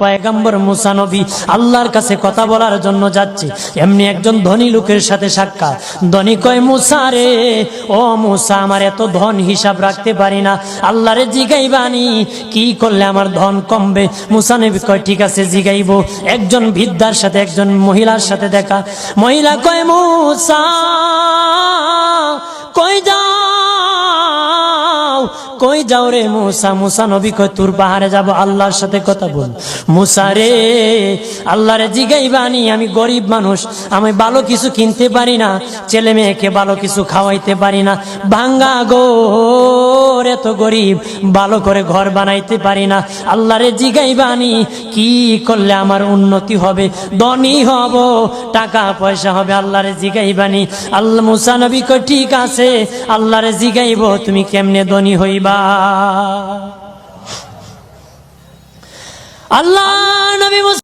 পয়গম্বর মুসা নবী আল্লাহর কাছে কথা বলার জন্য যাচ্ছে, এমনি একজন ধনী লোকের সাথে সাক্ষাৎ। ধনী কয়, মুসা রে, ও মুসা, আমার এত ধন হিসাব রাখতে পারি না, আল্লাহরে জিগাইবানি কি করলে আমার ধন কমবে? মুসা নবী কয়, ঠিক আছে জিগাইবো। একজন বৃদ্ধার সাথে একজন মহিলার সাথে দেখা। মহিলা কয়, মুসা কই যাও, কই যাও রে মুসা? মুসা নবী কয়, তোর পাহাড়ে যাব, আল্লাহর সাথে কথা বল। মুসা রে, আল্লাহরে জিগাইবানি, আমি গরিব মানুষ, আমি ভালো কিছু কিনতে পারি না, ছেলে মেয়েকে ভালো কিছু খাওয়াইতে পারি না, ভাঙ্গা ঘর, এত গরিব, ভালো করে ঘর বানাইতে পারি না, আল্লাহরে জিগাইবানি কি করলে আমার উন্নতি হবে, ধনী হব, টাকা পয়সা হবে, আল্লাহরে জিগাইবানি। আল্লাহ মুসা নবী কয়, ঠিক আছে, আল্লাহরে জিগাইব, তুমি কেমনে ধনী হইবা? আল্লাহ নবী